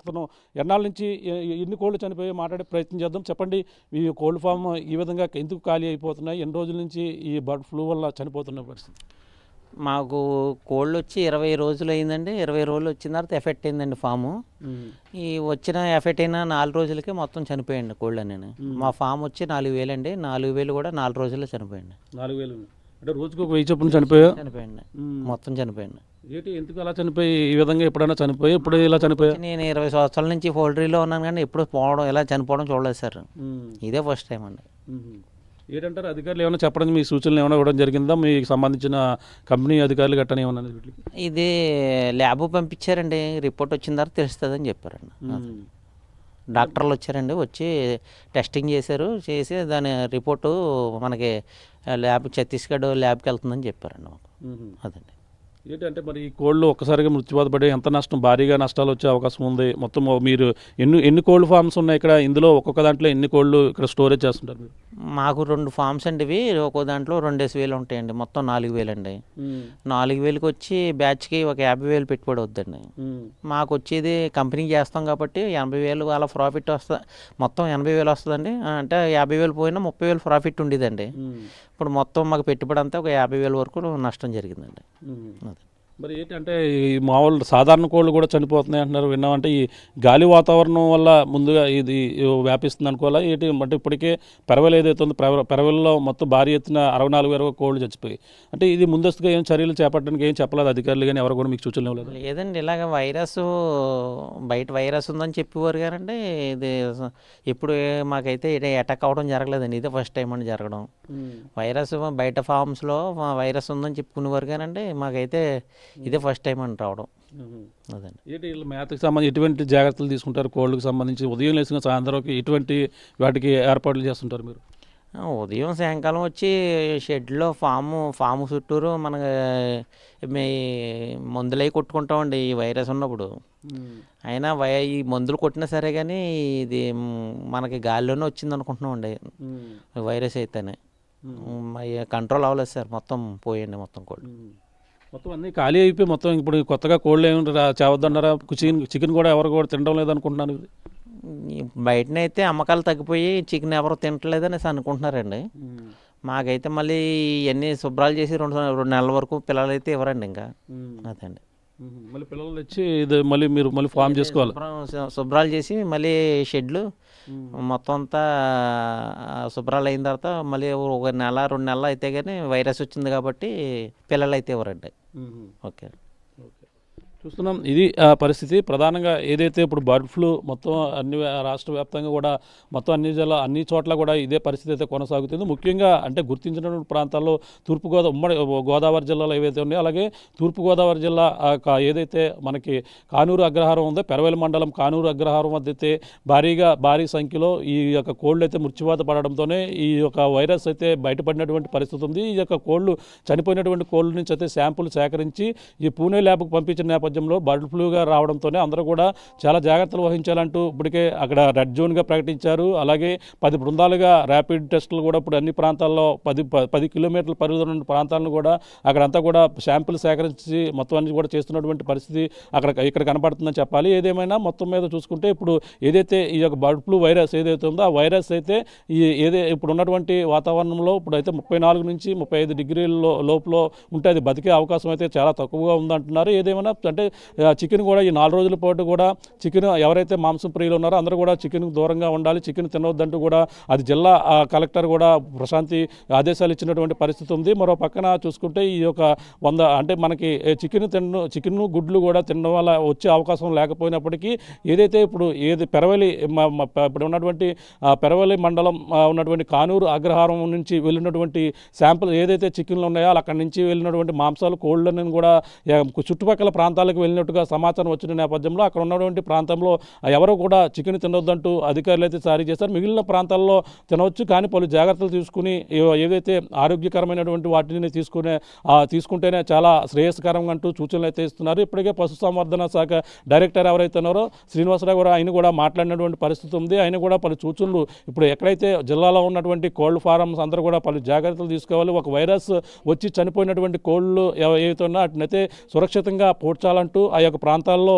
ఇతను ఎన్నాళ్ళ నుంచి ఎన్ని కోళ్లు చనిపోయి మాట్లాడే ప్రయత్నం చేద్దాం. చెప్పండి, ఈ కోల్డ్ ఫామ్ ఈ విధంగా ఎందుకు ఖాళీ అయిపోతున్నాయి, ఎన్ని రోజుల నుంచి ఈ బర్డ్ ఫ్లూ వల్ల చనిపోతున్న పరిస్థితి? మాకు కోళ్ళు వచ్చి 20 రోజులు అయిందండి. 20 రోజులు వచ్చిన తర్వాత ఎఫెక్ట్ అయిందండి ఫాము. ఈ వచ్చిన ఎఫెక్ట్ అయిన 4 రోజులకే మొత్తం చనిపోయండి కోళ్ళు నేను. మా ఫామ్ వచ్చి 4000 అండి. 4000 కూడా 4 రోజుల్లో చనిపోయండి. 4000 అంటే రోజుకు 1000 చొప్పున చనిపోయండి మొత్తం చనిపోయండి. ఏంటి ఎందుకు అలా చనిపోయి ఈ విధంగా ఎప్పుడైనా చనిపోయి ఇప్పుడు ఇలా చనిపోయా? నేను 20 సంవత్సరాల నుంచి పౌల్ట్రీలో ఉన్నాను కానీ ఎప్పుడు పోవడం ఇలా చనిపోవడం చూడలేదు సార్. ఇదే ఫస్ట్ టైం అండి. ఏంటంటారు అధికారులు ఏమైనా చెప్పడం, మీ సూచనలు ఏమైనా ఇవ్వడం జరిగిందా మీకు సంబంధించిన కంపెనీ అధికారులు గట్టని ఏమన్నా? ఇది ల్యాబ్ పంపించారండి, రిపోర్ట్ వచ్చిన తర్వాత తెలుస్తుందని చెప్పారండి. డాక్టర్లు వచ్చారండి, వచ్చి టెస్టింగ్ చేసి దాని రిపోర్టు మనకి ఛత్తీస్గఢ్ ల్యాబ్కి వెళ్తుందని చెప్పారండి మాకు. అదండి. ఏంటంటే మరి ఈ కోళ్ళు ఒక్కసారిగా మృత్యువాత పడే ఎంత నష్టం, భారీగా నష్టాలు వచ్చే అవకాశం ఉంది. మొత్తం మీరు ఎన్ని కోల్డ్ ఫార్మ్స్ ఉన్నాయి ఇక్కడ? ఇందులో ఒక్కొక్క దాంట్లో ఎన్ని కోళ్ళు ఇక్కడ స్టోరేజ్ చేస్తుంటారు మీరు? మాకు 2 ఫార్మ్స్ అండి. ఇవి ఒక్కో దాంట్లో 2000 ఉంటాయండి. మొత్తం 4000 అండి. 4000కి వచ్చి బ్యాచ్కి ఒక 50,000 పెట్టుబడి వద్దండి. మాకు వచ్చేది కంపెనీకి చేస్తాం కాబట్టి 80,000 అలా ప్రాఫిట్ వస్తుంది. మొత్తం 80,000 వస్తుందండి. అంటే 50,000 పోయినా 30,000 ప్రాఫిట్ ఉండేదండి. ఇప్పుడు మొత్తం మాకు పెట్టుబడి అంతా ఒక 50,000 వరకు నష్టం జరిగిందండి. మరి ఏంటంటే ఈ మామూలు సాధారణ కోళ్ళు కూడా చనిపోతున్నాయి అంటున్నారు, విన్నామంటే ఈ గాలి వాతావరణం వల్ల ముందుగా ఇది వ్యాపిస్తుంది అనుకోవాలా ఏంటి? అంటే ఇప్పటికే పెరవలు ఏదైతే ఉందో పెరవల్లో మొత్తం భారీ ఎత్తున 64,000 కోళ్ళు చచ్చిపోయి, అంటే ఇది ముందస్తుగా ఏం చర్యలు చేపట్టడానికి ఏం చెప్పలేదు అధికారులు కానీ ఎవరు కూడా మీకు సూచనలు ఇవ్వలేదు? లేదండి, ఇలాగ బయట వైరస్ ఉందని చెప్పేవారు కానండి. ఇది ఇప్పుడు మాకైతే అటాక్ అవ్వడం జరగలేదండి. ఇదే ఫస్ట్ టైం అండి జరగడం. వైరస్ బయట ఫార్మ్స్లో వైరస్ ఉందని చెప్పుకునేవారు కానండి, మాకైతే ఇదే ఫస్ట్ టైం అని రావడం. అదండి. ఏంటి వీళ్ళు మేతకు సంబంధించి ఎటువంటి జాగ్రత్తలు తీసుకుంటారు? కోళ్ళకి సంబంధించి ఉదయం లేచిన సాయంత్రంకి ఎటువంటి వాటికి ఏర్పాట్లు చేస్తుంటారు మీరు? ఉదయం సాయంకాలం వచ్చి షెడ్లో ఫాము చుట్టూరు మన మందులు అవి కొట్టుకుంటామండి ఈ వైరస్ ఉన్నప్పుడు. అయినా ఈ మందులు కొట్టినా సరే కానీ ఇది మనకి గాలిలోనే వచ్చింది అనుకుంటున్నామండి వైరస్ అయితేనే. కంట్రోల్ అవ్వలేదు సార్, మొత్తం పోయండి మొత్తం కోళ్ళు. మొత్తం అన్నీ ఖాళీ అయిపోయి మొత్తం ఇప్పుడు కొత్తగా కోళ్ళు ఏమి చేవద్దన్నారా? చికెన్ కూడా ఎవరు కూడా తినడం లేదనుకుంటున్నాను. బయటనైతే అమ్మకాలు తగ్గిపోయి చికెన్ ఎవరు తినట్లేదని అనుకుంటున్నారండి. మాకైతే మళ్ళీ ఇవన్నీ శుభ్రాలు చేసి 2 నెలల వరకు పిల్లలు అయితే ఇవ్వరండి ఇంకా. అదండి. మళ్ళీ పిల్లలు తెచ్చి ఇది మళ్ళీ ఫామ్ చేసుకోవాలి. శుభ్రాలు చేసి మళ్ళీ షెడ్లు మొత్తం అంతా శుభ్రాలు అయిన తర్వాత మళ్ళీ 1 నెల 2 నెలలు అయితే కానీ వైరస్ వచ్చింది కాబట్టి పిల్లలు అయితే ఇవ్వరండి. ఓకే. చూస్తున్నాం. ఇది పరిస్థితి. ప్రధానంగా ఏదైతే ఇప్పుడు బర్డ్ ఫ్లూ మొత్తం అన్ని రాష్ట్ర వ్యాప్తంగా కూడా మొత్తం అన్ని చోట్ల కూడా ఇదే పరిస్థితి అయితే కొనసాగుతుంది. ముఖ్యంగా అంటే గుర్తించినటువంటి ప్రాంతాల్లో ఉమ్మడి గోదావరి జిల్లాలో ఏవైతే ఉన్నాయో, అలాగే తూర్పుగోదావరి జిల్లా ఏదైతే మనకి కానూరు అగ్రహారం ఉందో, పెరవెలి మండలం కానూరు అగ్రహారం వద్ద అయితే భారీ సంఖ్యలో ఈ యొక్క కోళ్ళు అయితే మృత్యువాత పడడంతోనే ఈ యొక్క వైరస్ అయితే బయటపడినటువంటి పరిస్థితి ఉంది. ఈ యొక్క కోళ్ళు చనిపోయినటువంటి కోళ్ళ నుంచి అయితే శాంపుల్ సేకరించి ఈ పూణే ల్యాబ్కు పంపించిన నేపథ్యంలో బర్డ్ ఫ్లూగా రావడంతోనే అందరూ కూడా చాలా జాగ్రత్తలు వహించాలంటూ ఇప్పటికే అక్కడ రెడ్ జోన్గా ప్రకటించారు. అలాగే 10 బృందాలుగా ర్యాపిడ్ టెస్టులు కూడా ఇప్పుడు అన్ని ప్రాంతాల్లో 10 కిలోమీటర్ల పరిధిలో ఉన్న ప్రాంతాలను కూడా అక్కడంతా కూడా శాంపుల్ సేకరించి మొత్తం అన్ని కూడా చేస్తున్నటువంటి పరిస్థితి ఇక్కడ కనపడుతుందని చెప్పాలి. ఏదేమైనా మొత్తం మీద చూసుకుంటే ఇప్పుడు ఏదైతే ఈ యొక్క బర్డ్ ఫ్లూ వైరస్ ఏదైతే ఉందో ఆ వైరస్ అయితే ఇప్పుడు ఉన్నటువంటి వాతావరణంలో ఇప్పుడు అయితే 34 నుంచి 35 డిగ్రీల లోపల ఉంటే అది బతికే అవకాశం అయితే చాలా తక్కువగా ఉందంటున్నారు. ఏదేమైనా అంటే చికెన్ కూడా ఈ 4 రోజుల పాటు కూడా చికెన్ ఎవరైతే మాంసం ప్రియులు ఉన్నారో అందరూ కూడా చికెన్ దూరంగా ఉండాలి, చికెన్ తినవద్దంటూ కూడా అది జిల్లా కలెక్టర్ కూడా ప్రశాంతి ఆదేశాలు ఇచ్చినటువంటి పరిస్థితి ఉంది. మరో పక్కన చూసుకుంటే ఈ యొక్క 100 అంటే మనకి చికెన్ గుడ్లు కూడా తినడం వల్ల వచ్చే అవకాశం లేకపోయినప్పటికీ ఏదైతే ఇప్పుడు ఇప్పుడు ఉన్నటువంటి పెరవలి మండలం ఉన్నటువంటి కానూరు అగ్రహారం నుంచి వెళ్ళినటువంటి శాంపుల్ ఏదైతే చికెన్లు ఉన్నాయో అక్కడి నుంచి వెళ్ళినటువంటి మాంసాలు కోళ్ళను కూడా చుట్టుపక్కల ప్రాంతాలకు వెళ్ళినట్టుగా సమాచారం వచ్చిన నేపథ్యంలో అక్కడ ఉన్నటువంటి ప్రాంతంలో ఎవరు కూడా చికెన్ తినొద్దంటూ అధికారులు అయితే జారీ చేశారు. మిగిలిన ప్రాంతాల్లో తినవచ్చు, కానీ పలు జాగ్రత్తలు తీసుకుని ఏదైతే ఆరోగ్యకరమైనటువంటి వాటిని తీసుకుంటేనే చాలా శ్రేయస్కరంగా అంటూ సూచనలు అయితే ఇస్తున్నారు. ఇప్పటికే పశుసంవర్ధన శాఖ డైరెక్టర్ ఎవరైతే ఉన్నారో శ్రీనివాసరావు గారు ఆయన కూడా మాట్లాడినటువంటి పరిస్థితి ఉంది. ఆయన కూడా పలు సూచనలు ఇప్పుడు ఎక్కడైతే జిల్లాలో ఉన్నటువంటి కోల్డ్ ఫారమ్స్ అందరూ కూడా పలు జాగ్రత్తలు తీసుకోవాలి. ఒక వైరస్ వచ్చి చనిపోయినటువంటి కోళ్ళు ఏవైతే ఉన్నా వాటినైతే సురక్షితంగా పోడ్చాలంటూ ఆ యొక్క ప్రాంతాల్లో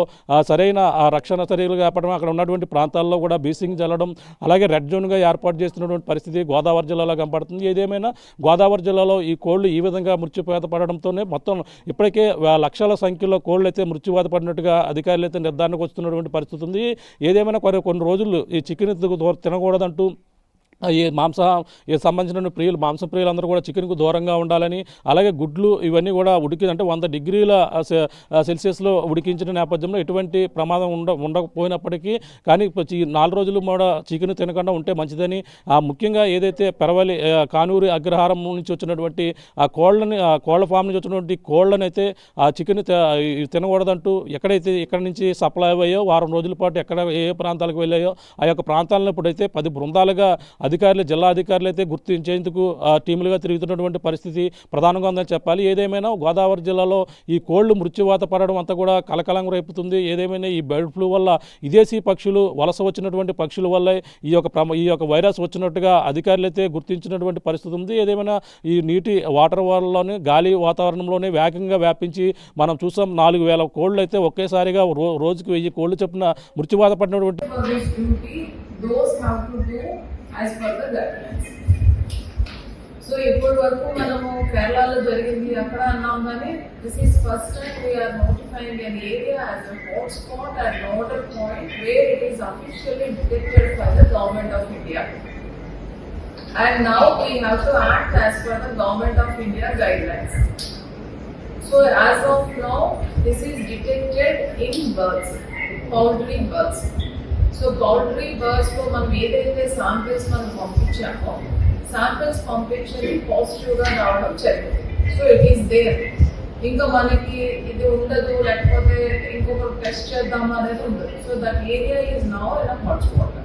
సరైన రక్షణ చర్యలు కాపడం, అక్కడ ఉన్నటువంటి ప్రాంతాల్లో కూడా బీసింగ్ చల్లడం, అలాగే రెడ్ జోన్గా ఏర్పాటు చేస్తున్నటువంటి పరిస్థితి గోదావరి జిల్లాలో కనపడుతుంది. ఏదేమైనా గోదావరి జిల్లాలో ఈ కోళ్ళు ఈ విధంగా మృత్యువాత పడడంతోనే మొత్తం ఇప్పటికే లక్షల సంఖ్యలో కోళ్ళు అయితే మృత్యువాత పడినట్టుగా అధికారులు అయితే నిర్ధారణకు వస్తున్నటువంటి పరిస్థితి ఉంది. ఏదేమైనా కొన్ని రోజులు ఈ చికెన్ తినకూడదంటూ సంబంధించిన మాంసం ప్రియులు అందరూ కూడా చికెన్కు దూరంగా ఉండాలని, అలాగే గుడ్లు ఇవన్నీ కూడా అంటే 100 డిగ్రీల సెల్సియస్లో ఉడికించిన నేపథ్యంలో ఎటువంటి ప్రమాదం ఉండకపోయినప్పటికీ కానీ 4 రోజులు కూడా చికెన్ తినకుండా ఉంటే మంచిదని, ముఖ్యంగా ఏదైతే పెరవలి కానూరు అగ్రహారం నుంచి వచ్చినటువంటి ఆ కోళ్ల ఫామ్ నుంచి వచ్చినటువంటి కోళ్ళని అయితే ఆ చికెన్ తినకూడదంటూ ఇక్కడ నుంచి సప్లై అయ్యాయో వారం రోజుల పాటు ఏ ప్రాంతాలకు వెళ్ళాయో ఆ యొక్క ప్రాంతాలను ఇప్పుడైతే 10 బృందాలుగా జిల్లా అధికారులు అయితే గుర్తించేందుకు టీములుగా తిరుగుతున్నటువంటి పరిస్థితి ప్రధానంగా ఉందని చెప్పాలి. ఏదేమైనా గోదావరి జిల్లాలో ఈ కోళ్లు మృత్యువాత పడడం అంతా కూడా కలకలం రేపుతుంది. ఏదేమైనా ఈ బర్డ్ ఫ్లూ వల్ల విదేశీ పక్షులు వలస వచ్చినటువంటి పక్షుల వల్ల ఈ యొక్క వైరస్ వచ్చినట్టుగా అధికారులు అయితే గుర్తించినటువంటి పరిస్థితి ఉంది. ఏదేమైనా ఈ వాటర్ వరల్లోనే గాలి వాతావరణంలోనే వేగంగా వ్యాపించి మనం చూసాం 4,000 కోళ్ళు అయితే ఒకేసారిగా రోజుకి 1000 కోళ్ళు చొప్పున మృత్యువాత పడినటువంటి as per the guidelines. So ఇప్పటి వరకు మనము కేరళలో జరిగింది అక్కడ అన్నాం కానీ this is first time we are notifying an area as a hotspot at nodal point where it is officially detected by the government of India. And now we have to act as per the government of India guidelines. So as of now this is detected in birds, poultry birds. So poultry బర్డ్స్లో మనం ఏదైతే samples మనం పంపించామో samples పంపించేది పాజిటివ్గా రావడం జరిగింది. So it is there, ఇంకా మనకి ఇది ఉండదు లేకపోతే ఇంకొక టెస్ట్ చేద్దాము అనేది ఉండదు. So that area is now in a hotspot.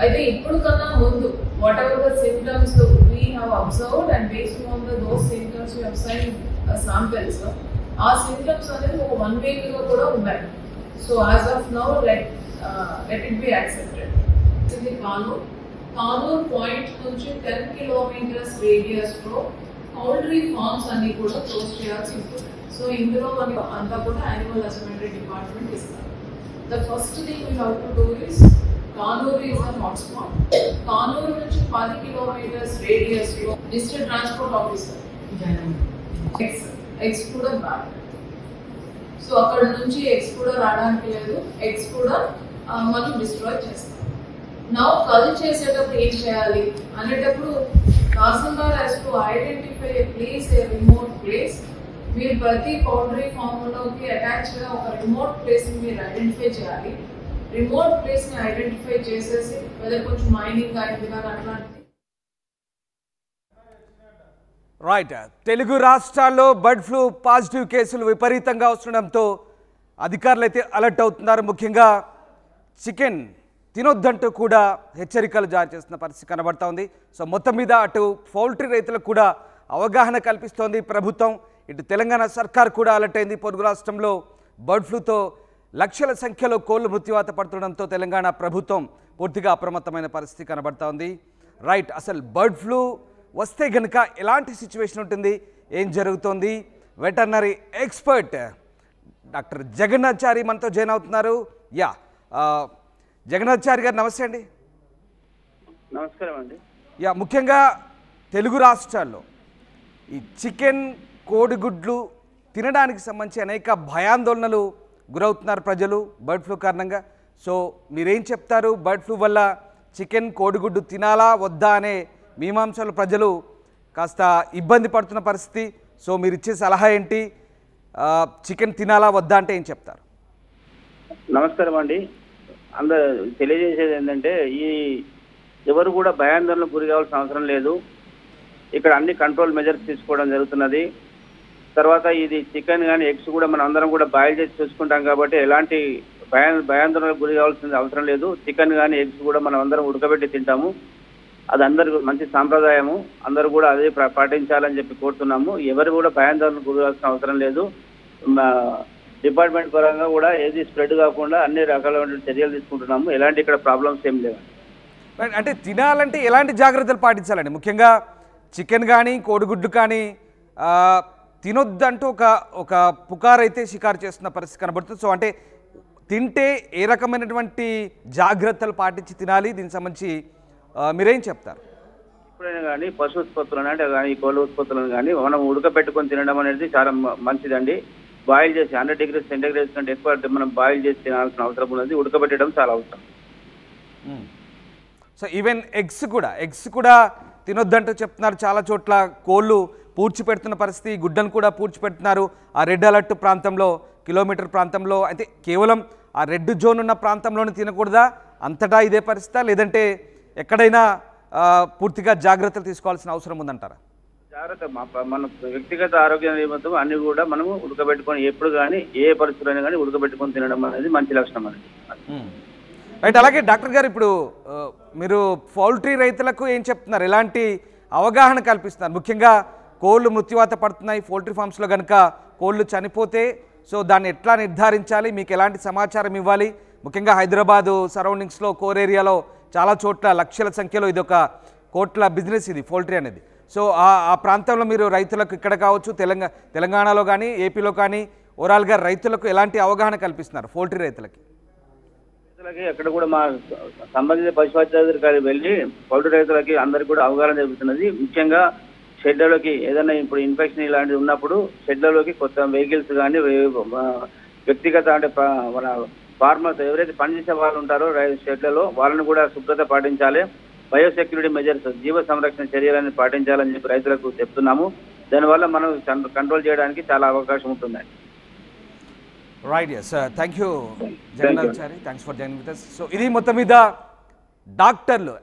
అయితే ఇప్పుడు కన్నా ముందు whatever the symptoms we have observed and based on those symptoms we have sign samples, ఆ సిమ్టమ్స్ అనేది ఒక 1 వీక్గా కూడా ఉన్నాయి. So as of now let it be accepted. In the Kanur point నుంచి 10 kilometers radius లో poultry farms అన్ని కూడా క్లోజ్ చేయాల్సి ఉంటుంది. సో ఇందులో మనకి అంతా కూడా యానిమల్ హస్బెండరీ డిపార్ట్మెంట్ ఇస్తారు. The first thing we have to do is Kanur is a hotspot. Kanur నుంచి 10 kilometers radius లో district transport officer ఎగ్స్ కూడా బ్యాడ్. సో అక్కడ నుంచి ఎగ్స్ కూడా రావడానికి లేదు, ఎగ్స్ కూడా మనం డిస్ట్రాయ్ చేస్తాం. నా కల్ చేసేటప్పుడు ఏం చేయాలి అనేటప్పుడు tahsildar has to identify a place, a remote place మీరు ప్రతి పౌల్ట్రీ ఫామ్లోకి అటాచ్గా ఒక రిమోట్ ప్లేస్ని మీరు ఐడెంటిఫై చేయాలి. రిమోట్ ప్లేస్ని ఐడెంటిఫై చేసేసి వెదర్ కొంచెం మైనింగ్ అయింది కానీ అట్లాంటిది. రైట్, తెలుగు రాష్ట్రాల్లో బర్డ్ ఫ్లూ పాజిటివ్ కేసులు విపరీతంగా వస్తుండడంతో అధికారులు అయితే అలర్ట్ అవుతున్నారు. ముఖ్యంగా చికెన్ తినొద్దంటూ కూడా హెచ్చరికలు జారీ చేస్తున్న పరిస్థితి కనబడతా ఉంది. సో మొత్తం మీద అటు పౌల్ట్రీ రైతులకు కూడా అవగాహన కల్పిస్తోంది ప్రభుత్వం. ఇటు తెలంగాణ సర్కార్ కూడా అలర్ట్ అయింది. పొరుగు రాష్ట్రంలో బర్డ్ ఫ్లూతో లక్షల సంఖ్యలో కోళ్లు మృత్యువాత పడుతుండడంతో తెలంగాణ ప్రభుత్వం పూర్తిగా అప్రమత్తమైన పరిస్థితి కనబడతా ఉంది. రైట్, అసలు బర్డ్ ఫ్లూ వస్తే గనుక ఎలాంటి సిచ్యువేషన్ ఉంటుంది, ఏం జరుగుతోంది? వెటర్నరీ ఎక్స్పర్ట్ డాక్టర్ జగన్నాథాచారి మనతో జాయిన్ అవుతున్నారు. జగన్నాథాచారి గారు నమస్తే అండి. నమస్కారం అండి. ముఖ్యంగా తెలుగు రాష్ట్రాల్లో ఈ చికెన్ కోడిగుడ్లు తినడానికి సంబంధించి అనేక భయాందోళనలు గురవుతున్నారు ప్రజలు బర్డ్ ఫ్లూ కారణంగా. సో మీరేం చెప్తారు? బర్డ్ ఫ్లూ వల్ల చికెన్ కోడిగుడ్డు తినాలా వద్దా అనే మీమాంసలు ప్రజలు కాస్త ఇబ్బంది పడుతున్న పరిస్థితి. సో మీరు ఇచ్చే సలహా ఏంటి? చికెన్ తినాలా వద్దా అంటే ఏం చెప్తారు? నమస్కారం అండి. అందరూ తెలియజేసేది ఏంటంటే ఈ ఎవరు కూడా భయాందోళనకు గురి కావాల్సిన అవసరం లేదు. ఇక్కడ అన్ని కంట్రోల్ మెజర్స్ తీసుకోవడం జరుగుతున్నది. తర్వాత ఇది చికెన్ కానీ ఎగ్స్ కూడా మనం అందరం కూడా బాయిల్ చేసి చూసుకుంటాం కాబట్టి ఎలాంటి భయాందోళనకు గురి కావాల్సిన అవసరం లేదు. చికెన్ కానీ ఎగ్స్ కూడా మనం అందరం ఉడకబెట్టి తింటాము. అది అందరికి మంచి సాంప్రదాయము. అందరూ కూడా అదే పాటించాలని చెప్పి కోరుతున్నాము. ఎవరు కూడా భయాందోళనకు గురి కావాల్సిన అవసరం లేదు. డిపార్ట్మెంట్ పరంగా కూడా ఏది స్ప్రెడ్ కాకుండా అన్ని రకాలైన చర్యలు తీసుకుంటున్నాము. ఎలాంటి ఇక్కడ ప్రాబ్లమ్స్ ఏం లేవు. అంటే తినాలంటే ఎలాంటి జాగ్రత్తలు పాటించాలండి? ముఖ్యంగా చికెన్ కానీ కోడిగుడ్డు కానీ తినొద్దంటూ ఒక పుకారు అయితే షికారు చేస్తున్న పరిస్థితి కనబడుతుంది. సో అంటే తింటే ఏ రకమైనటువంటి జాగ్రత్తలు పాటించి తినాలి? దీనికి సంబంధించి మీరేం చెప్తారు? ఎప్పుడైనా కానీ పశు ఉత్పత్తులను అంటే కానీ కోళ్ళ ఉత్పత్తులను కానీ మనం ఉడకబెట్టుకొని తినడం అనేది చాలా మంచిదండి. బాయిల్ చేసి 100 degrees సెంటిగ్రేడ్ కంటే ఎక్కువ మనం బాయిల్ చేసి తినాల్సిన అవసరం ఉన్నది. ఉడకబెట్టడం చాలా అవసరం. సో ఈవెన్ ఎగ్స్ కూడా తినొద్దంటూ చెప్తున్నారు. చాలా చోట్ల కోళ్ళు పూడ్చిపెడుతున్న పరిస్థితి, గుడ్డను కూడా పూడ్చిపెడుతున్నారు. ఆ రెడ్ అలర్ట్ ప్రాంతంలో, కిలోమీటర్ ప్రాంతంలో అయితే కేవలం ఆ రెడ్ జోన్ ఉన్న ప్రాంతంలోనే తినకూడదా? అంతటా ఇదే పరిస్థితి, లేదంటే ఎక్కడైనా పూర్తిగా జాగ్రత్తలు తీసుకోవాల్సిన అవసరం ఉందంటారా? జాగ్రత్త మన వ్యక్తిగత ఆరోగ్య నిమిత్తం అన్ని కూడా మనము ఉడకబెట్టుకొని ఎప్పుడు కానీ ఏ పరిస్థితులైనా కానీ ఉడకబెట్టుకొని తినడం అనేది మంచి లక్షణం అనేది. రైట్, అలాగే డాక్టర్ గారు ఇప్పుడు మీరు పౌల్ట్రీ రైతులకు ఏం చెప్తున్నారు? ఎలాంటి అవగాహన కల్పిస్తున్నారు? ముఖ్యంగా కోళ్ళు మృత్యువాత పడుతున్నాయి పౌల్ట్రీ ఫామ్స్లో కనుక కోళ్ళు చనిపోతే సో దాన్ని ఎట్లా నిర్ధారించాలి? మీకు ఎలాంటి సమాచారం ఇవ్వాలి? ముఖ్యంగా హైదరాబాదు సరౌండింగ్స్లో కోర్ ఏరియాలో చాలా చోట్ల లక్షల సంఖ్యలో ఇది ఒక కోట్ల బిజినెస్ ఇది పౌల్ట్రీ అనేది. సో ఆ ప్రాంతంలో మీరు రైతులకు ఇక్కడ కావచ్చు తెలంగాణలో కానీ ఏపీలో కానీ ఓవరాల్గా రైతులకు ఎలాంటి అవగాహన కల్పిస్తున్నారు పౌల్ట్రీ రైతులకి? అక్కడ కూడా మా సంబంధిత పశువైద్యాధికారి వెళ్ళి పౌల్ట్రీ రైతులకి అందరికి కూడా అవగాహన జరుగుతున్నది. ముఖ్యంగా షెడ్లలోకి ఏదైనా ఇప్పుడు ఇన్ఫెక్షన్ ఇలాంటివి ఉన్నప్పుడు షెడ్లలోకి కొత్త వెహికల్స్ కానీ వ్యక్తిగత అంటే మన ఫార్మర్స్ ఎవరైతే పనిచేసే వాళ్ళు ఉంటారో షెడ్లలో వాళ్ళని కూడా శుభ్రత పాటించాలి. బయోసెక్యూరిటీ మెజర్స్ జీవ సంరక్షణ చర్యలను పాటించాలని చెప్పి రైతులకు చెప్తున్నాము. దానివల్ల మనం కంట్రోల్ చేయడానికి చాలా అవకాశం ఉంటుంది. Right, yes, thank you Jagannathachari, thanks for joining with us. So ఇది మొత్తం మీద డాక్టర్లు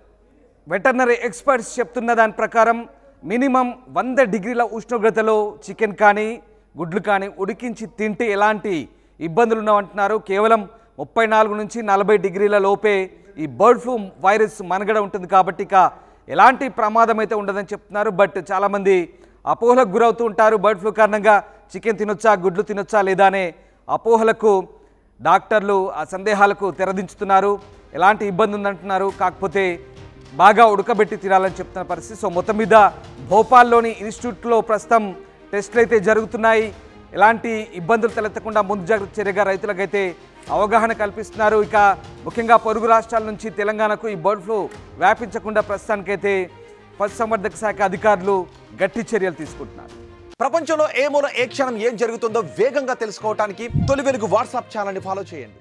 వెటర్నరీ ఎక్స్పర్ట్స్ చెప్తున్న దాని ప్రకారం మినిమం 100 degrees ఉష్ణోగ్రతలో చికెన్ కానీ గుడ్లు కానీ ఉడికించి తింటే ఎలాంటి ఇబ్బందులు ఉన్నామంటున్నారు. కేవలం 34 నుంచి 40 degrees లోపే ఈ బర్డ్ ఫ్లూ వైరస్ మనగడ ఉంటుంది కాబట్టి ఇక ఎలాంటి ప్రమాదం అయితే ఉండదని చెప్తున్నారు. బట్ చాలామంది అపోహలకు గురవుతూ ఉంటారు. బర్డ్ ఫ్లూ కారణంగా చికెన్ తినొచ్చా, గుడ్లు తినొచ్చా లేదా అనే అపోహలకు డాక్టర్లు ఆ సందేహాలకు తెరదించుతున్నారు. ఎలాంటి ఇబ్బంది ఉందంటున్నారు, కాకపోతే బాగా ఉడకబెట్టి తినాలని చెప్తున్న పరిస్థితి. సో మొత్తం మీద భోపాల్లోని ఇన్స్టిట్యూట్లో ప్రస్తుతం టెస్టులు అయితే జరుగుతున్నాయి. ఎలాంటి ఇబ్బందులు తలెత్తకుండా ముందు జాగ్రత్త చర్యగా రైతులకైతే అవగాహన కల్పిస్తున్నారు. ఇక ముఖ్యంగా పొరుగు రాష్ట్రాల నుంచి తెలంగాణకు ఈ బర్డ్ ఫ్లూ వ్యాపించకుండా ప్రస్తుతానికైతే పశుసంవర్ధక శాఖ అధికారులు గట్టి చర్యలు తీసుకుంటున్నారు. ప్రపంచంలో ఏ మూల ఏ క్షణం ఏం జరుగుతుందో వేగంగా తెలుసుకోవడానికి తొలి వెలుగు వాట్సాప్ ఛానల్ని ఫాలో చేయండి.